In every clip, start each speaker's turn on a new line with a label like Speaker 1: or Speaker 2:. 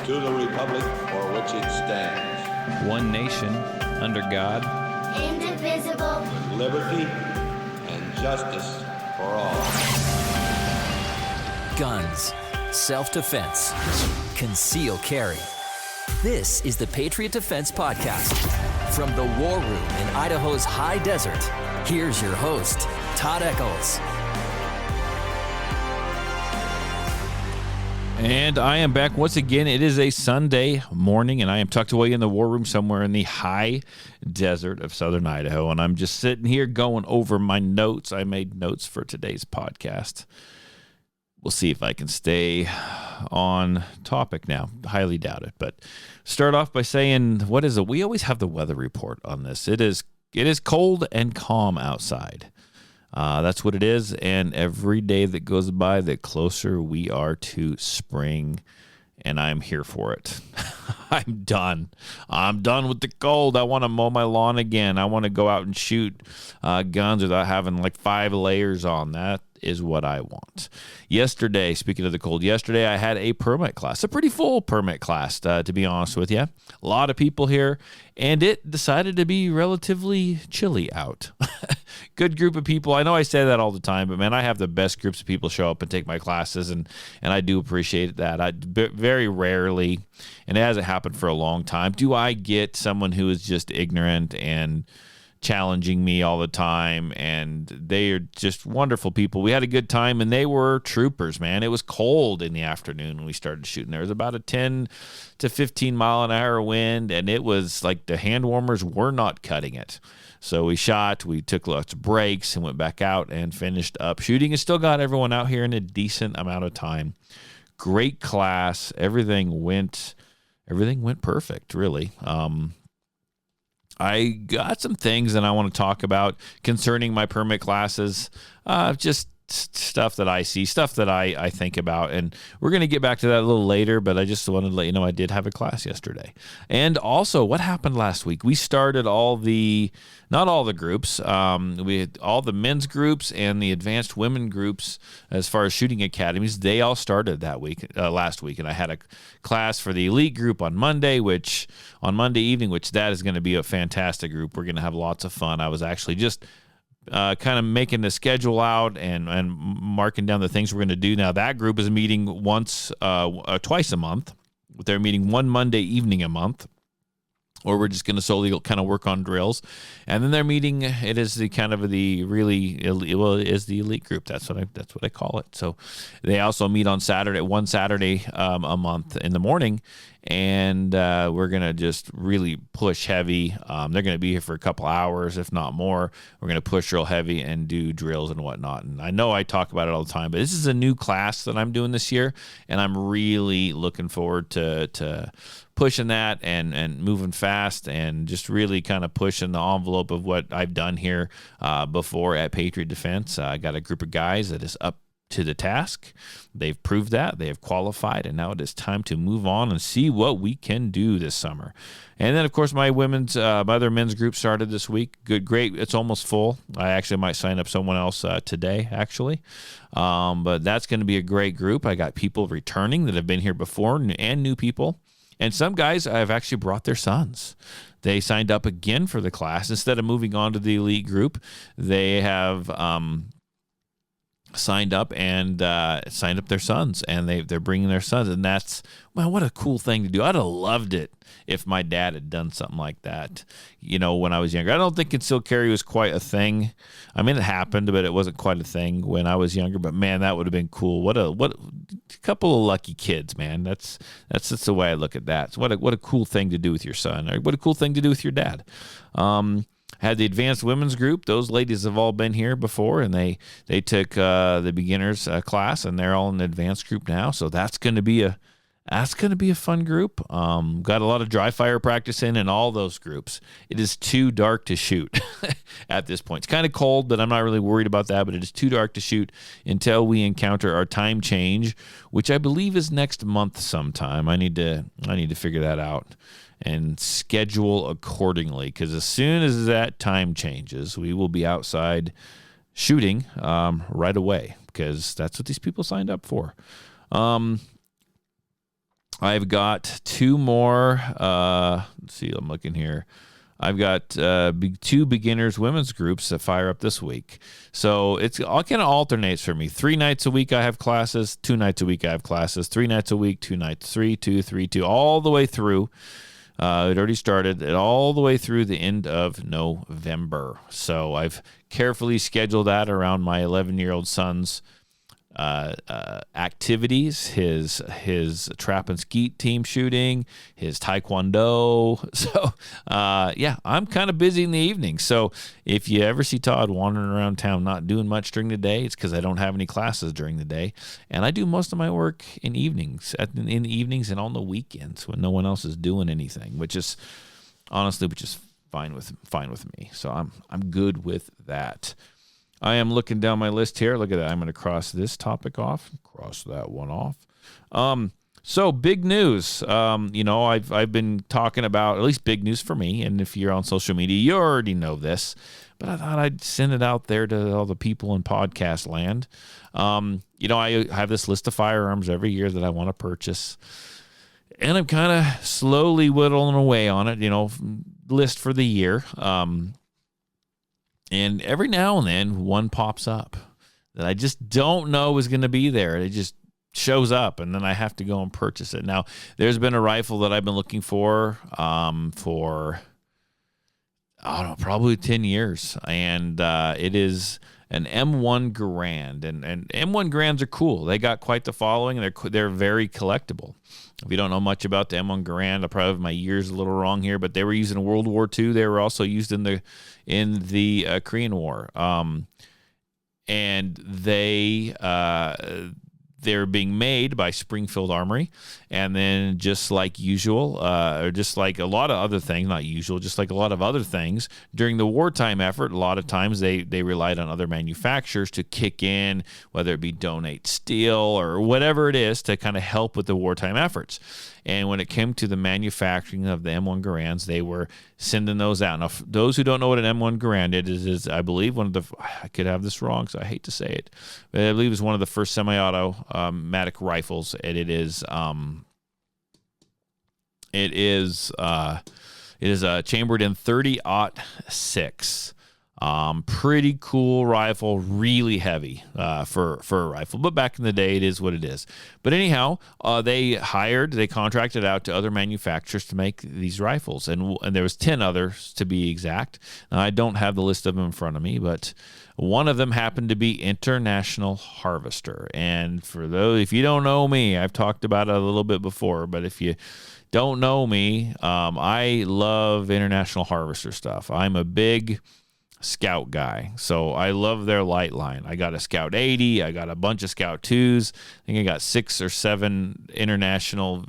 Speaker 1: to the republic for which it stands,
Speaker 2: one nation, under God,
Speaker 3: indivisible,
Speaker 1: with liberty and justice for all.
Speaker 4: Guns, self-defense, concealed carry. This is the Patriot Defense Podcast. From the war room in Idaho's high desert, here's your host, Todd Echols.
Speaker 2: And I am back once again. It is a Sunday morning, and I am tucked away in the war room somewhere in the high desert of southern Idaho, and I'm just sitting here going over my notes. I made notes for today's podcast. We'll see if I can stay on topic now. Highly doubt it, but start off by saying, what is it? We always have the weather report on this. It is cold and calm outside. That's what it is, and every day that goes by, the closer we are to spring, and I'm here for it. I'm done. I'm done with the cold. I want to mow my lawn again. I want to go out and shoot guns without having like 5 layers on. That is what I want. Yesterday, speaking of the cold, I had a permit class, a pretty full permit class, to be honest with you. A lot of people here, and it decided to be relatively chilly out. Good group of people. I know I say that all the time, but man, I have the best groups of people show up and take my classes, and I do appreciate that. Very rarely, and it hasn't happened for a long time, do I get someone who is just ignorant and challenging me all the time, and they are just wonderful people. We had a good time, and they were troopers, man. It was cold in the afternoon when we started shooting. There was about a 10 to 15 mile an hour wind, and it was like the hand warmers were not cutting it. So we took lots of breaks, and went back out and finished up shooting, and still got everyone out here in a decent amount of time. Great class. Everything went perfect, really. I got some things that I want to talk about concerning my permit classes, just stuff that I see, stuff that I think about, and we're going to get back to that a little later, but I just wanted to let you know I did have a class yesterday. And also, what happened last week? We started not all the groups, we had all the men's groups and the advanced women groups as far as shooting academies. They all started last week, and I had a class for the elite group on Monday evening, which that is going to be a fantastic group. We're going to have lots of fun. I was actually just kind of making the schedule out and marking down the things we're going to do. Now, that group is meeting twice a month. They're meeting one Monday evening a month, or we're just going to solely kind of work on drills. And then they're meeting, it is the kind of the really, it is the elite group. That's what I call it. So they also meet on one Saturday a month in the morning, and we're going to just really push heavy. They're going to be here for a couple hours, if not more. We're going to push real heavy and do drills and whatnot. And I know I talk about it all the time, but this is a new class that I'm doing this year, and I'm really looking forward to pushing that and moving fast and just really kind of pushing the envelope of what I've done here before at Patriot Defense. I got a group of guys that is up to the task. They've proved that. They have qualified, and now it is time to move on and see what we can do this summer. And then, of course, my other men's group started this week. Great. It's almost full. I actually might sign up someone else today, actually. But that's going to be a great group. I got people returning that have been here before and new people. And some guys I've actually brought their sons. They signed up again for the class. Instead of moving on to the elite group, they have signed up their sons, and they're bringing their sons. And that's, well, what a cool thing to do. I'd have loved it if my dad had done something like that, when I was younger. I don't think concealed carry was quite a thing. I mean, it happened, but it wasn't quite a thing when I was younger. But man, that would have been cool. What a couple of lucky kids, man. That's just the way I look at that. So what a cool thing to do with your son, or what a cool thing to do with your dad. Had the advanced women's group. Those ladies have all been here before, and they took the beginners class, and they're all in the advanced group now. So that's going to be a fun group. Got a lot of dry fire practice in all those groups. It is too dark to shoot at this point. It's kind of cold, but I'm not really worried about that. But it is too dark to shoot until we encounter our time change, which I believe is next month sometime. I need to figure that out and schedule accordingly, because as soon as that time changes, we will be outside shooting right away, because that's what these people signed up for. I've got two more. Let's see, I'm looking here. I've got two beginners women's groups that fire up this week. So it kind of alternates for me. 3 nights a week I have classes. 2 nights a week I have classes. 3 nights a week, 2 nights, 3, 2, 3, 2, all the way through. It already started all the way through the end of November. So I've carefully scheduled that around my 11-year-old son's activities, his trap and skeet team shooting, his taekwondo. So I'm kind of busy in the evening. So if you ever see Todd wandering around town not doing much during the day, it's because I don't have any classes during the day, and I do most of my work in evenings, in the evenings and on the weekends when no one else is doing anything, which is fine with me. So I'm good with that. I am looking down my list here. Look at that. I'm going to cross this topic off, cross that one off. So big news. I've been talking about, at least big news for me, and if you're on social media, you already know this, but I thought I'd send it out there to all the people in podcast land. I have this list of firearms every year that I want to purchase, and I'm kind of slowly whittling away on it, list for the year. And every now and then, one pops up that I just don't know is going to be there. It just shows up, and then I have to go and purchase it. Now, there's been a rifle that I've been looking for probably 10 years, and it is an M1 Garand, and M1 Garands are cool. They got quite the following, and they're very collectible. If you don't know much about the M1 Garand, I probably have my years a little wrong here, but they were used in World War II. They were also used in the Korean War, and they're being made by Springfield Armory, and then just like usual, or just like a lot of other things, not usual, just like a lot of other things, during the wartime effort, a lot of times they relied on other manufacturers to kick in, whether it be donate steel or whatever it is, to kind of help with the wartime efforts. And when it came to the manufacturing of the M1 Garands, they were sending those out. Now, those who don't know what an M1 Garand is I believe I could have this wrong, so I hate to say it, but I believe it's one of the first semi-automatic rifles, and it is chambered in 30-06. Pretty cool rifle, really heavy for a rifle, but back in the day, it is what it is. But anyhow, they contracted out to other manufacturers to make these rifles, and there was 10 others to be exact. Now, I don't have the list of them in front of me, but one of them happened to be International Harvester. And for those, if you don't know me, I've talked about it a little bit before, but if you don't know me, I love International Harvester stuff. I'm a big Scout guy, so I love their light line. I got a Scout 80, I got a bunch of Scout 2s. I think I got 6 or 7 International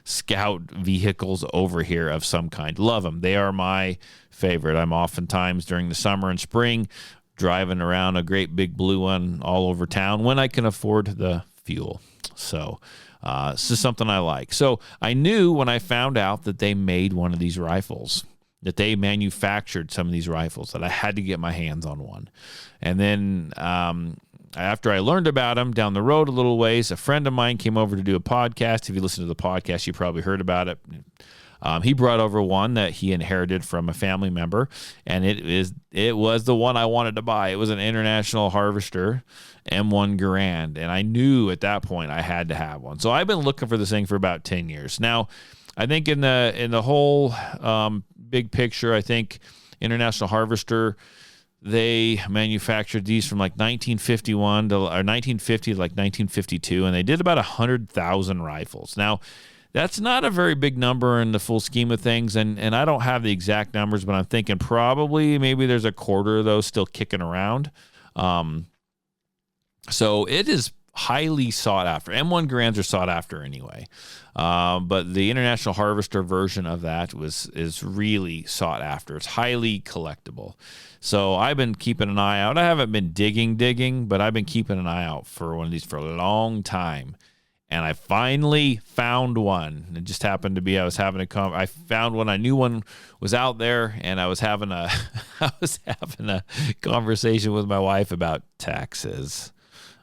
Speaker 2: Scout vehicles over here of some kind. Love them. They are my favorite. I'm oftentimes during the summer and spring driving around a great big blue one all over town when I can afford the fuel. So this is something I like. So I knew when I found out that they made one of these rifles, that they manufactured some of these rifles, that I had to get my hands on one. And then after I learned about them, down the road a little ways, a friend of mine came over to do a podcast. If you listen to the podcast, you probably heard about it. He brought over one that he inherited from a family member, and it was the one I wanted to buy. It was an International Harvester M1 Garand, and I knew at that point I had to have one. So I've been looking for this thing for about 10 years. Now, I think in the whole big picture, I think International Harvester, they manufactured these from like 1951 to 1950 to like 1952, and they did about 100,000 rifles. Now, that's not a very big number in the full scheme of things, and I don't have the exact numbers, but I'm thinking probably maybe there's a quarter of those still kicking around. So it is highly sought after. M1 Garands are sought after anyway. But the International Harvester version of that is really sought after. It's highly collectible. So I've been keeping an eye out. I haven't been digging, but I've been keeping an eye out for one of these for a long time. And I finally found one. It just happened to be I found one. I knew one was out there, and I was having a conversation with my wife about taxes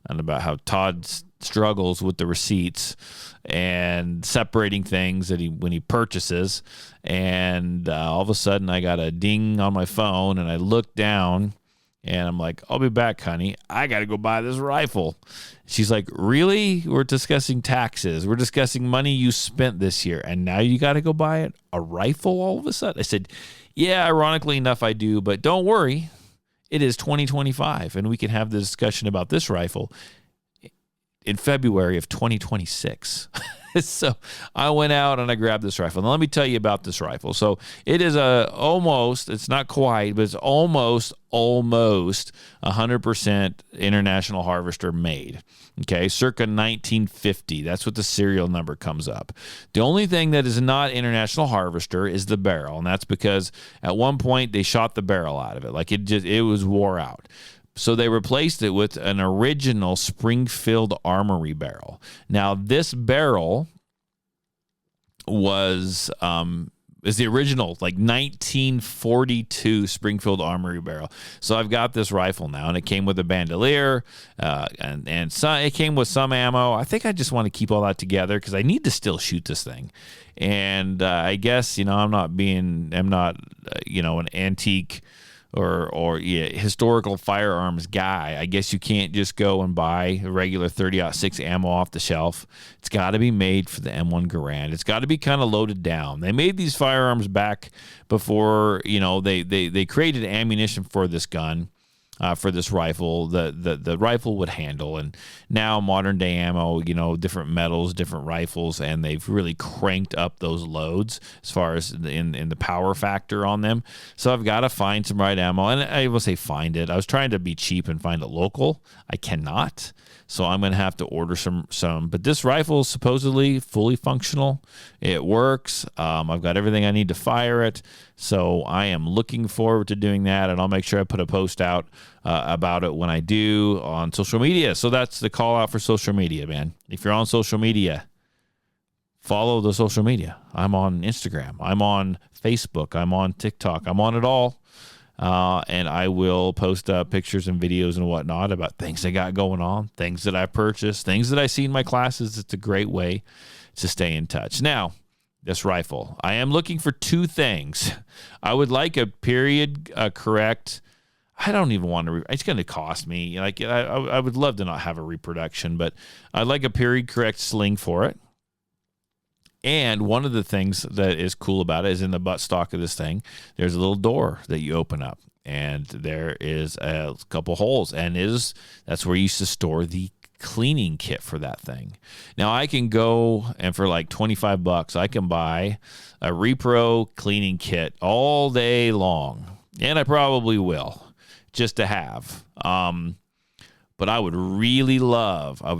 Speaker 2: and about how Todd's struggles with the receipts and separating things that when he purchases. And all of a sudden I got a ding on my phone, and I look down, and I'm like, I'll be back, honey. I got to go buy this rifle. She's like, really? We're discussing taxes. We're discussing money you spent this year, and now you got to go buy it? A rifle all of a sudden? I said, yeah, ironically enough, I do, but don't worry. It is 2025, and we can have the discussion about this rifle in February of 2026. So I went out and I grabbed this rifle. Now let me tell you about this rifle. So it is it's not quite, but it's almost 100% International Harvester made. Okay, circa 1950. That's what the serial number comes up. The only thing that is not International Harvester is the barrel, and that's because at one point they shot the barrel out of it. Like it was wore out. So they replaced it with an original Springfield Armory barrel. Now, this barrel is the original, like 1942 Springfield Armory barrel. So I've got this rifle now, and it came with a bandolier, and it came with some ammo. I think I just want to keep all that together because I need to still shoot this thing. And I guess, I'm not an antique or historical firearms guy. I guess you can't just go and buy a regular 30-06 ammo off the shelf. It's got to be made for the M1 Garand. It's got to be kind of loaded down. They made these firearms back before, they created ammunition for this gun. For this rifle, the rifle would handle, and now modern day ammo, different metals, different rifles, and they've really cranked up those loads as far as in the power factor on them. So I've got to find some right ammo, and I will say find it. I was trying to be cheap and find it local. I cannot, so I'm going to have to order some. But this rifle is supposedly fully functional. It works. I've got everything I need to fire it. So I am looking forward to doing that, and I'll make sure I put a post out about it when I do on social media. So that's the call out for social media, man. If you're on social media, follow the social media. I'm on Instagram. I'm on Facebook. I'm on TikTok. I'm on it all. And I will post pictures and videos and whatnot about things I got going on, things that I purchased, things that I see in my classes. It's a great way to stay in touch. Now, this rifle, I am looking for two things. I would like a period correct. I don't even want to. It's going to cost me. Like I would love to not have a reproduction, but I'd like a period correct sling for it. And one of the things that is cool about it is in the buttstock of this thing, there's a little door that you open up, and there is a couple holes, and that's where you used to store the cleaning kit for that thing. Now I can go and for like $25, I can buy a Repro cleaning kit all day long, and I probably will just to have. But I would really love, I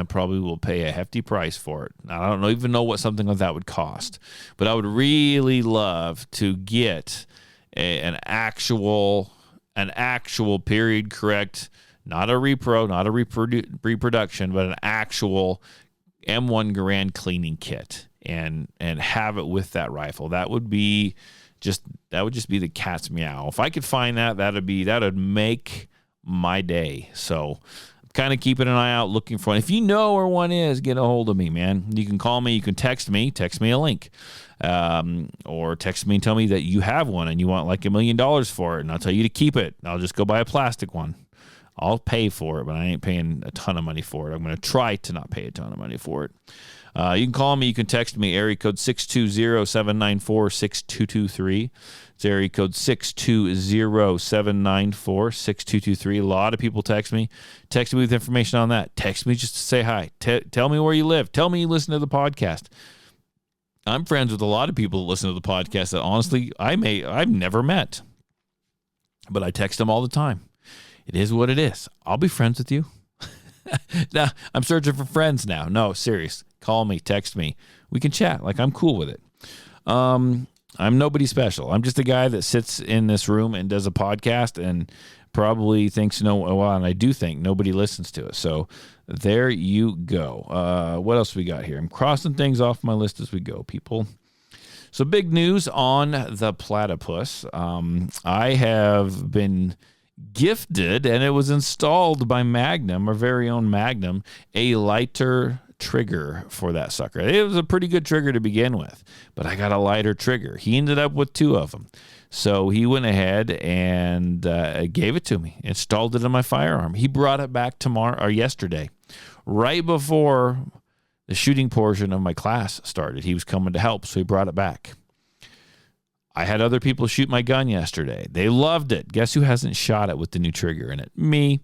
Speaker 2: probably will pay a hefty price for it. I don't even know what something like that would cost, but I would really love to get an actual period correct, not a repro, not a reproduction, but an actual M1 Garand cleaning kit, and have it with that rifle. That would just be the cat's meow. If I could find that, that'd make my day. So I'm kind of keeping an eye out, looking for one. If you know where one is, get a hold of me, man. You can call me, you can text me a link, or text me and tell me that you have one and you want like $1 million for it, and I'll tell you to keep it. I'll just go buy a plastic one. I'll pay for it, but I ain't paying a ton of money for it. I'm going to try to not pay a ton of money for it. You can call me. You can text me. Area code 620-794-6223. It's area code 620-794-6223. A lot of people text me. Text me with information on that. Text me just to say hi. Tell me where you live. Tell me you listen to the podcast. I'm friends with a lot of people that listen to the podcast that honestly I've never met, but I text them all the time. It is what it is. I'll be friends with you. Now, I'm searching for friends now. No, serious. Call me, text me. We can chat. Like, I'm cool with it. I'm nobody special. I'm just a guy that sits in this room and does a podcast and probably thinks and I do think nobody listens to it. So there you go. What else we got here? I'm crossing things off my list as we go, people. So big news on the platypus. I have been gifted, and it was installed by Magnum, our very own Magnum, a lighter trigger for that sucker. It was a pretty good trigger to begin with, but I got a lighter trigger. He ended up with 2 of them. So he went ahead and gave it to me, installed it in my firearm. He brought it back yesterday, right before the shooting portion of my class started. He was coming to help, so he brought it back. I had other people shoot my gun yesterday. They loved it. Guess who hasn't shot it with the new trigger in it? Me.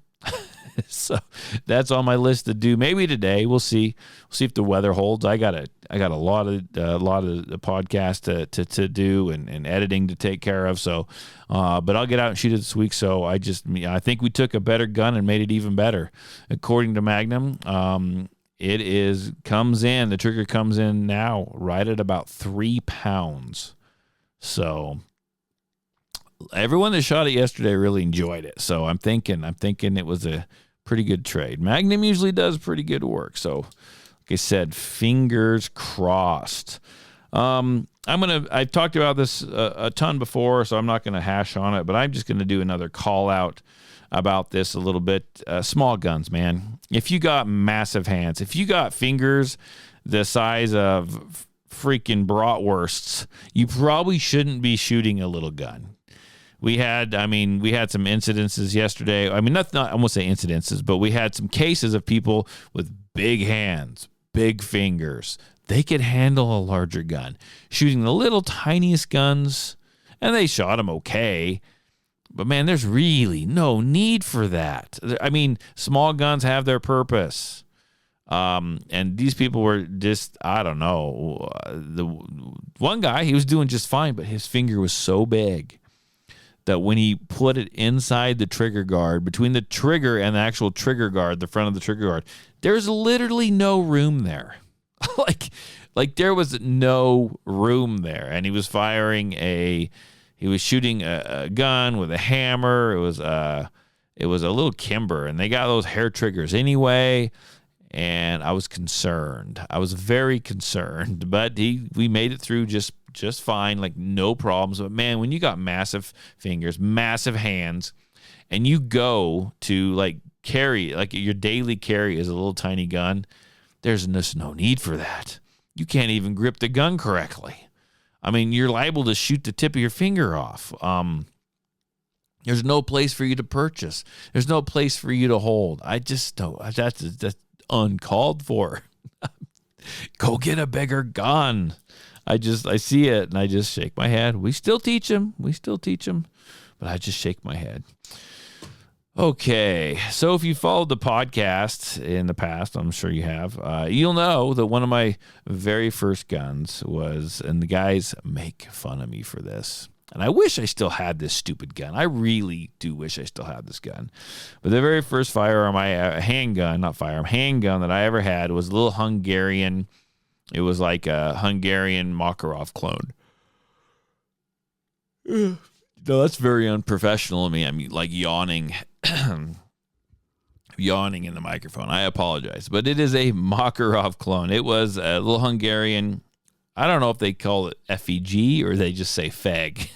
Speaker 2: So that's on my list to do. Maybe today. We'll see. We'll see if the weather holds. I got a lot of the podcast to do and editing to take care of. So, but I'll get out and shoot it this week. So I think we took a better gun and made it even better, according to Magnum. The trigger comes in now right at about 3 pounds. So everyone that shot it yesterday really enjoyed it. So I'm thinking it was a pretty good trade. Magnum usually does pretty good work. So like I said, fingers crossed. I've talked about this a ton before, so I'm not going to hash on it, but I'm just going to do another call out about this a little bit. Small guns, man. If you got massive hands, if you got fingers the size of freaking bratwursts, you probably shouldn't be shooting a little gun. We had some incidences yesterday. I won't say incidences, but we had some cases of people with big hands, big fingers. They could handle a larger gun, shooting the little tiniest guns, and they shot them okay. But man, there's really no need for that. I mean, small guns have their purpose. And these people were just, I don't know. The one guy, he was doing just fine, but his finger was so big that when he put it inside the trigger guard, between the trigger and the actual trigger guard, the front of the trigger guard, there's literally no room there. like there was no room there. And he was shooting a gun with a hammer. It was a little Kimber, and they got those hair triggers anyway. And I was concerned. I was very concerned, but we made it through just fine, like no problems. But man, when you got massive fingers, massive hands, and you go to like carry, like your daily carry is a little tiny gun, there's just no need for that. You can't even grip the gun correctly. I mean, you're liable to shoot the tip of your finger off. There's no place for you to purchase. There's no place for you to hold. I just don't. That's uncalled for. Go get a bigger gun. I see it and I just shake my head. We still teach them, but I just shake my head. Okay, so if you followed the podcast in the past, I'm sure you have, you'll know that one of my very first guns was, and the guys make fun of me for this, and I wish I still had this stupid gun. I really do wish I still had this gun. But the very first handgun that I ever had was a little Hungarian. It was like a Hungarian Makarov clone. No, that's very unprofessional of me. I'm like yawning in the microphone. I apologize. But it is a Makarov clone. It was a little Hungarian. I don't know if they call it FEG or they just say FEG.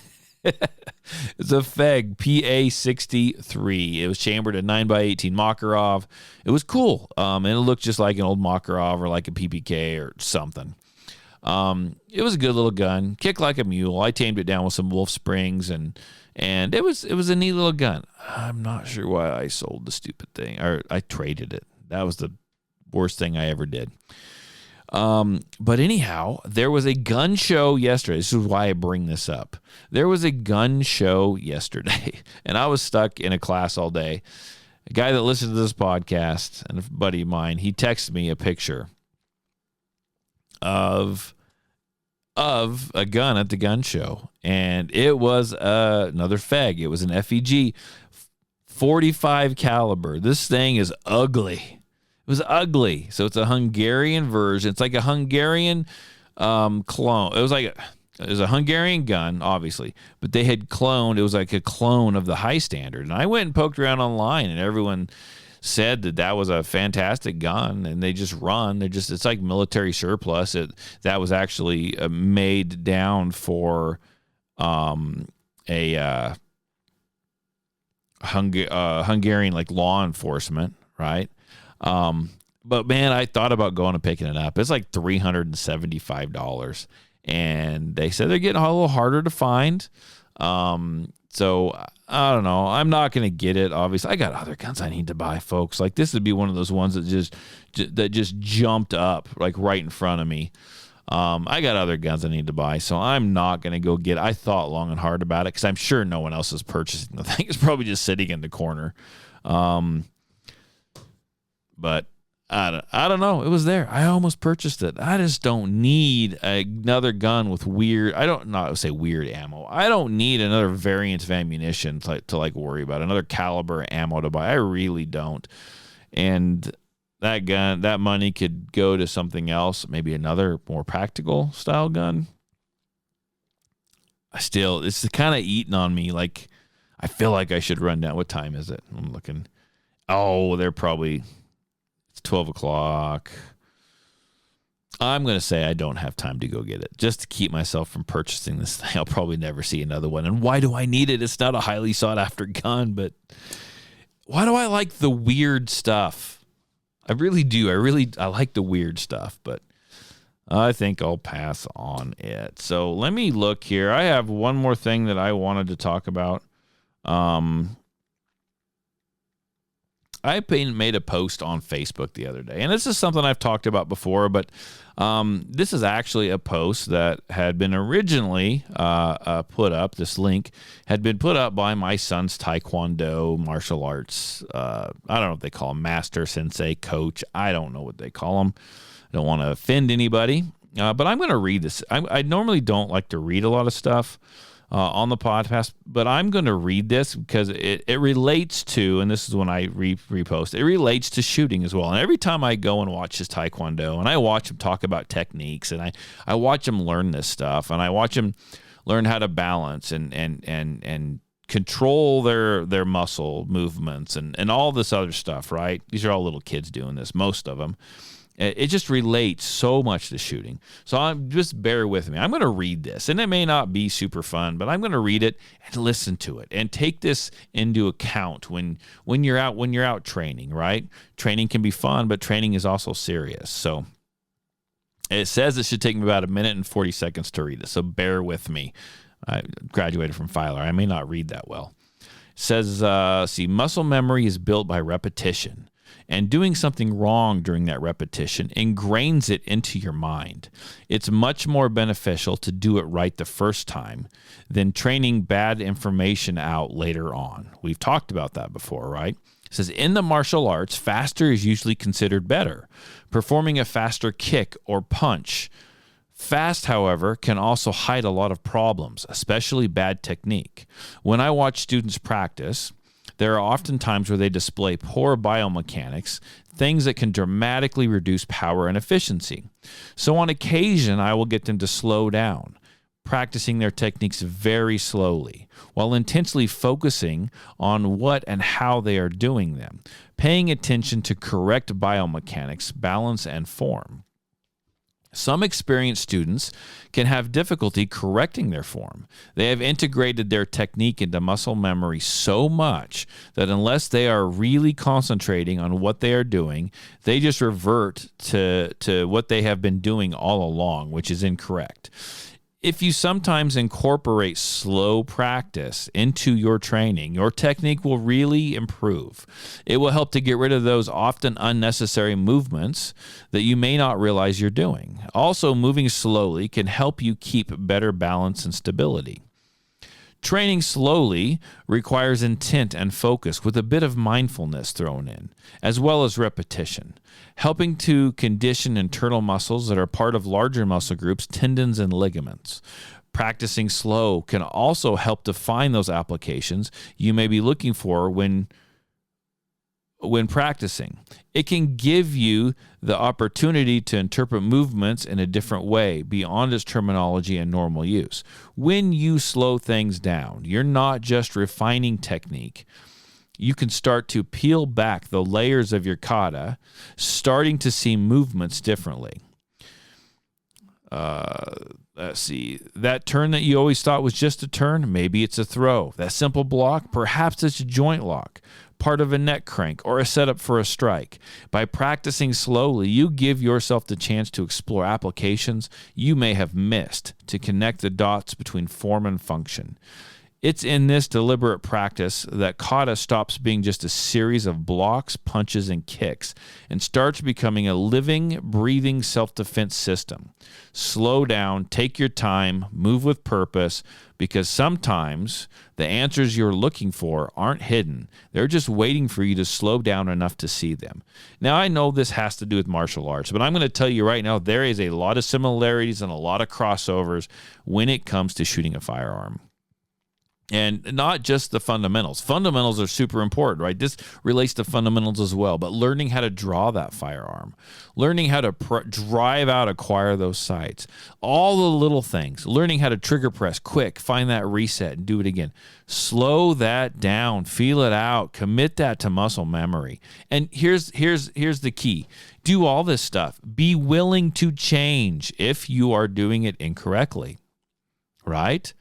Speaker 2: It's a FEG PA-63. It was chambered at 9x18 Makarov. It was cool. And it looked just like an old Makarov or like a PPK or something. It was a good little gun. Kicked like a mule. I tamed it down with some Wolf Springs and it was a neat little gun. I'm not sure why I sold the stupid thing or I traded it. That was the worst thing I ever did. But anyhow, there was a gun show yesterday. This is why I bring this up. There was a gun show yesterday, and I was stuck in a class all day. A guy that listened to this podcast, and a buddy of mine, he texted me a picture of a gun at the gun show, and it was another FEG. It was an FEG 45 caliber. This thing is ugly. It was ugly. So it's a Hungarian version. It's like a Hungarian clone. It was a Hungarian gun, obviously, but they had cloned. It was like a clone of the high standard. And I went and poked around online, and everyone said that was a fantastic gun, and they just run. It's like military surplus. That was actually made down for a Hungarian like law enforcement, right? But man, I thought about going and picking it up. It's like $375, and they said they're getting a little harder to find. So I don't know. I'm not going to get it. Obviously, I got other guns I need to buy, folks. Like this would be one of those ones that just jumped up like right in front of me. I got other guns I need to buy, so I'm not going to go get it. I thought long and hard about it because I'm sure no one else is purchasing the thing. It's probably just sitting in the corner. But I don't know. It was there. I almost purchased it. I just don't need another gun with weird. I don't not say weird ammo. I don't need another variant of ammunition to worry about another caliber ammo to buy. I really don't. And that gun, that money could go to something else, maybe another more practical style gun. It's kind of eating on me. Like I feel like I should run down. What time is it? I'm looking. Oh, they're probably. 12 o'clock. I'm going to say I don't have time to go get it just to keep myself from purchasing this thing. I'll probably never see another one. And why do I need it? It's not a highly sought after gun, but why do I like the weird stuff? I really do. I like the weird stuff, but I think I'll pass on it. So let me look here. I have one more thing that I wanted to talk about. I made a post on Facebook the other day, and this is something I've talked about before, but this is actually a post that had been originally put up. This link had been put up by my son's Taekwondo martial arts. I don't know what they call him, master, sensei, coach. I don't know what they call him. I don't want to offend anybody, but I'm going to read this. I normally don't like to read a lot of stuff on the podcast, but I'm going to read this because it relates to, and this is when I repost, it relates to shooting as well. And every time I go and watch his Taekwondo and I watch him talk about techniques and I watch him learn this stuff and I watch him learn how to balance and control their muscle movements and all this other stuff, right? These are all little kids doing this, most of them. It just relates so much to shooting. So just bear with me. I'm going to read this, and it may not be super fun, but I'm going to read it and listen to it and take this into account when you're out training, right? Training can be fun, but training is also serious. So it says it should take me about 1 minute and 40 seconds to read it. So bear with me. I graduated from Filer. I may not read that well. It says, muscle memory is built by repetition. And doing something wrong during that repetition ingrains it into your mind. It's much more beneficial to do it right the first time than training bad information out later on. We've talked about that before, right? It says, in the martial arts, faster is usually considered better. Performing a faster kick or punch. Fast, however, can also hide a lot of problems, especially bad technique. When I watch students practice, there are often times where they display poor biomechanics, things that can dramatically reduce power and efficiency. So on occasion, I will get them to slow down, practicing their techniques very slowly, while intensely focusing on what and how they are doing them, paying attention to correct biomechanics, balance, and form. Some experienced students can have difficulty correcting their form. They have integrated their technique into muscle memory so much that unless they are really concentrating on what they are doing, they just revert to what they have been doing all along, which is incorrect. If you sometimes incorporate slow practice into your training, your technique will really improve. It will help to get rid of those often unnecessary movements that you may not realize you're doing. Also, moving slowly can help you keep better balance and stability. Training slowly requires intent and focus with a bit of mindfulness thrown in, as well as repetition, helping to condition internal muscles that are part of larger muscle groups, tendons, and ligaments. Practicing slow can also help define those applications you may be looking for when practicing. It can give you the opportunity to interpret movements in a different way beyond its terminology and normal use. When you slow things down, you're not just refining technique. You can start to peel back the layers of your kata, starting to see movements differently. let's see, that turn that you always thought was just a turn, maybe it's a throw. That simple block, perhaps it's a joint lock, part of a neck crank, or a setup for a strike. By practicing slowly, you give yourself the chance to explore applications you may have missed to connect the dots between form and function. It's in this deliberate practice that kata stops being just a series of blocks, punches, and kicks and starts becoming a living, breathing self-defense system. Slow down, take your time, move with purpose, because sometimes the answers you're looking for aren't hidden. They're just waiting for you to slow down enough to see them. Now, I know this has to do with martial arts, but I'm going to tell you right now, there is a lot of similarities and a lot of crossovers when it comes to shooting a firearm. And not just the fundamentals. Fundamentals are super important, right? This relates to fundamentals as well, but learning how to draw that firearm, learning how to drive out, acquire those sights, all the little things, learning how to trigger press quick, find that reset and do it again. Slow that down, feel it out, commit that to muscle memory. And here's the key. Do all this stuff. Be willing to change if you are doing it incorrectly, right?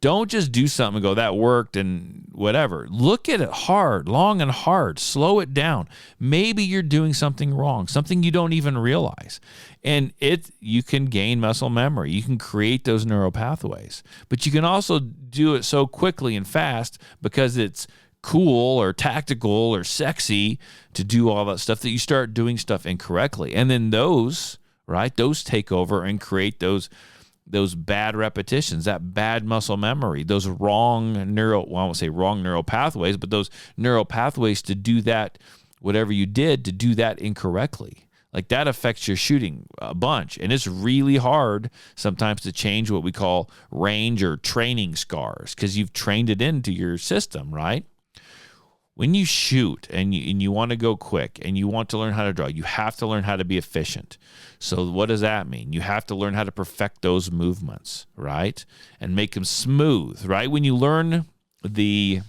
Speaker 2: Don't just do something and go, that worked and whatever. Look at it hard, long and hard. Slow it down. Maybe you're doing something wrong, something you don't even realize. And you can gain muscle memory. You can create those neural pathways. But you can also do it so quickly and fast because it's cool or tactical or sexy to do all that stuff that you start doing stuff incorrectly. And then those take over and create those bad repetitions, that bad muscle memory, those wrong neural pathways, but those neural pathways to do that, whatever you did, to do that incorrectly. Like that affects your shooting a bunch. And it's really hard sometimes to change what we call range or training scars because you've trained it into your system, right? When you shoot and you want to go quick and you want to learn how to draw, you have to learn how to be efficient. So what does that mean? You have to learn how to perfect those movements, right? And make them smooth, right? When you learn the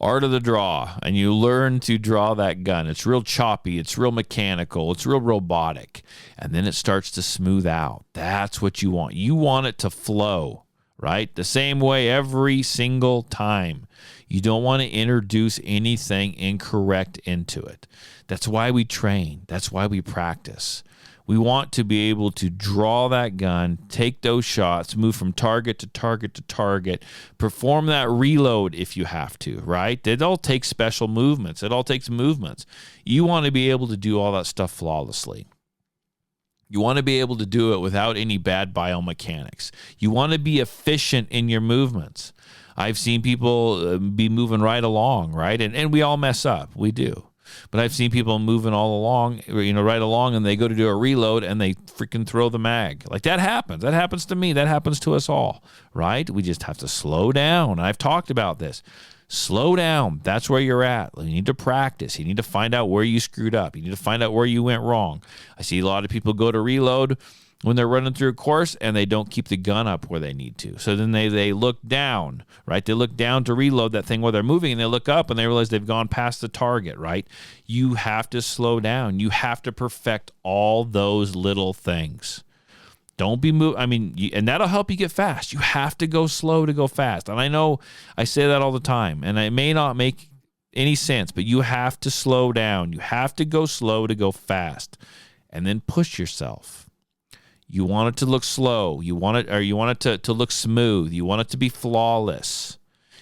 Speaker 2: art of the draw and you learn to draw that gun, it's real choppy, it's real mechanical, it's real robotic, and then it starts to smooth out. That's what you want. You want it to flow, right? The same way every single time. You don't want to introduce anything incorrect into it. That's why we train. That's why we practice. We want to be able to draw that gun, take those shots, move from target to target to target, perform that reload if you have to, right? It all takes special movements. It all takes movements. You want to be able to do all that stuff flawlessly. You want to be able to do it without any bad biomechanics. You want to be efficient in your movements. I've seen people be moving right along, right? And we all mess up. We do. But I've seen people moving all along, right along, and they go to do a reload and they freaking throw the mag. Like that happens. That happens to me. That happens to us all, right? We just have to slow down. I've talked about this. Slow down. That's where you're at. You need to practice. You need to find out where you screwed up. You need to find out where you went wrong. I see a lot of people go to reload when they're running through a course and they don't keep the gun up where they need to. So then they look down, right? They look down to reload that thing while they're moving and they look up and they realize they've gone past the target, right? You have to slow down. You have to perfect all those little things. Don't be moved. And that'll help you get fast. You have to go slow to go fast. And I know I say that all the time, and it may not make any sense, but you have to slow down. You have to go slow to go fast, and then push yourself. You want it to look slow. You want it to look smooth. You want it to be flawless.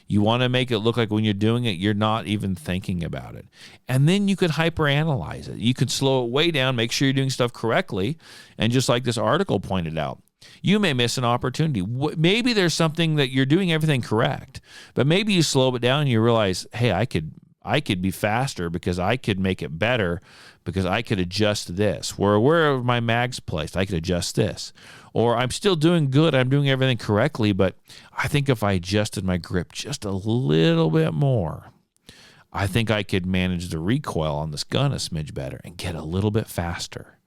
Speaker 2: You want to make it look like when you're doing it, you're not even thinking about it. And then you could hyperanalyze it. You could slow it way down, make sure you're doing stuff correctly. And just like this article pointed out, you may miss an opportunity. Maybe there's something that you're doing everything correct, but maybe you slow it down and you realize, hey, I could be faster because I could make it better because I could adjust this. Where are my mags placed? I could adjust this. Or I'm still doing good. I'm doing everything correctly, but I think if I adjusted my grip just a little bit more, I think I could manage the recoil on this gun a smidge better and get a little bit faster,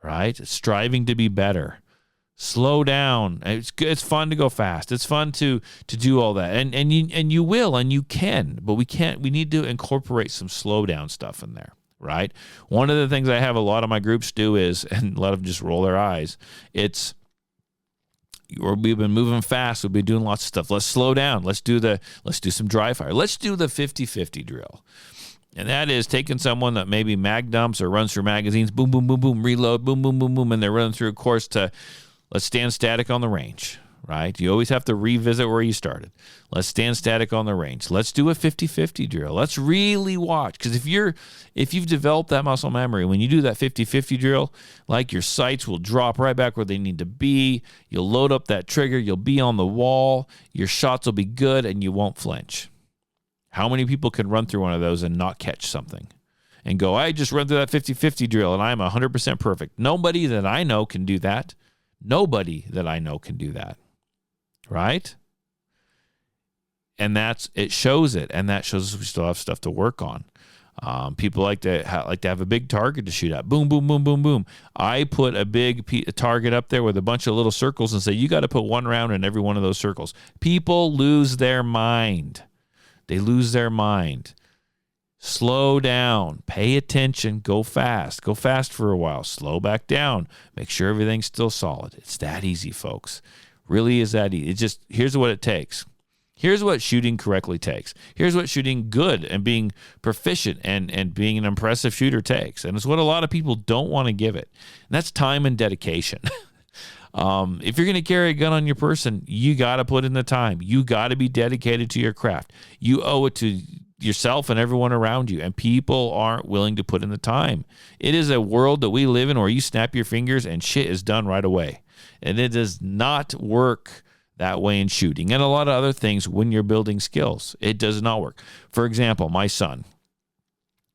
Speaker 2: right? Striving to be better. Slow down. It's good. It's fun to go fast. It's fun to do all that. And you will and you can, but we need to incorporate some slow down stuff in there, right? One of the things I have a lot of my groups do is, and a lot of them just roll their eyes, it's we've been moving fast. We've been doing lots of stuff. Let's slow down. Let's do some dry fire. Let's do the 50-50 drill. And that is taking someone that maybe mag dumps or runs through magazines, boom, boom, boom, boom, reload, boom, boom, boom, boom, and they're running through a course to let's stand static on the range, right? You always have to revisit where you started. Let's stand static on the range. Let's do a 50-50 drill. Let's really watch. Because if you've developed that muscle memory, when you do that 50-50 drill, like your sights will drop right back where they need to be. You'll load up that trigger. You'll be on the wall. Your shots will be good, and you won't flinch. How many people can run through one of those and not catch something and go, I just run through that 50-50 drill and I'm 100% perfect? Nobody that I know can do that. Nobody that I know can do that. Right? And it shows it. And that shows us we still have stuff to work on. People like to have a big target to shoot at. Boom, boom, boom, boom, boom. I put a big target up there with a bunch of little circles and say, you got to put one round in every one of those circles. People lose their mind. They lose their mind. Slow down. Pay attention. Go fast. Go fast for a while. Slow back down. Make sure everything's still solid. It's that easy, folks. Really is that easy. It's just, here's what it takes. Here's what shooting correctly takes. Here's what shooting good and being proficient and being an impressive shooter takes. And it's what a lot of people don't want to give it. And that's time and dedication. If you're going to carry a gun on your person, you got to put in the time. You got to be dedicated to your craft. You owe it to yourself and everyone around you, and people aren't willing to put in the time. It is a world that we live in where you snap your fingers and shit is done right away. And it does not work that way in shooting and a lot of other things when you're building skills. It does not work. For example, my son,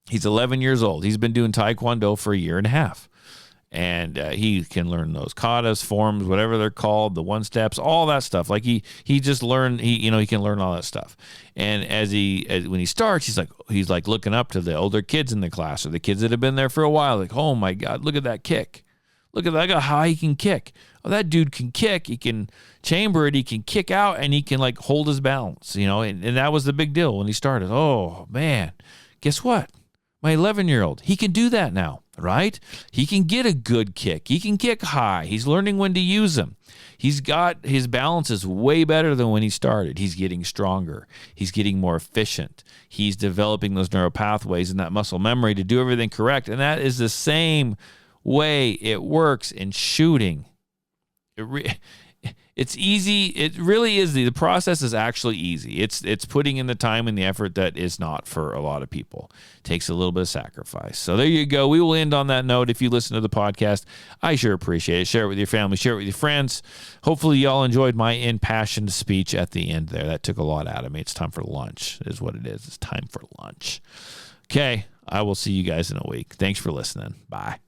Speaker 2: he's 11 years old. He's been doing Taekwondo for a year and a half. And he can learn those katas, forms, whatever they're called, the one steps, all that stuff. Like he just learned, he can learn all that stuff. And when he starts, he's like looking up to the older kids in the class or the kids that have been there for a while. Like, oh my God, look at that kick. Look at that guy, how he can kick. Oh, that dude can kick. He can chamber it. He can kick out, and he can like hold his balance. And that was the big deal when he started. Oh man, guess what? My 11-year-old, he can do that now, right? He can get a good kick. He can kick high. He's learning when to use them. He's got his balance is way better than when he started. He's getting stronger. He's getting more efficient. He's developing those neural pathways and that muscle memory to do everything correct. And that is the same way it works in shooting. It's easy. It really is. The process is actually easy. It's putting in the time and the effort that is not for a lot of people. It takes a little bit of sacrifice. So there you go. We will end on that note. If you listen to the podcast, I sure appreciate it. Share it with your family. Share it with your friends. Hopefully y'all enjoyed my impassioned speech at the end there. That took a lot out of me. It's time for lunch is what it is. It's time for lunch. Okay. I will see you guys in a week. Thanks for listening. Bye.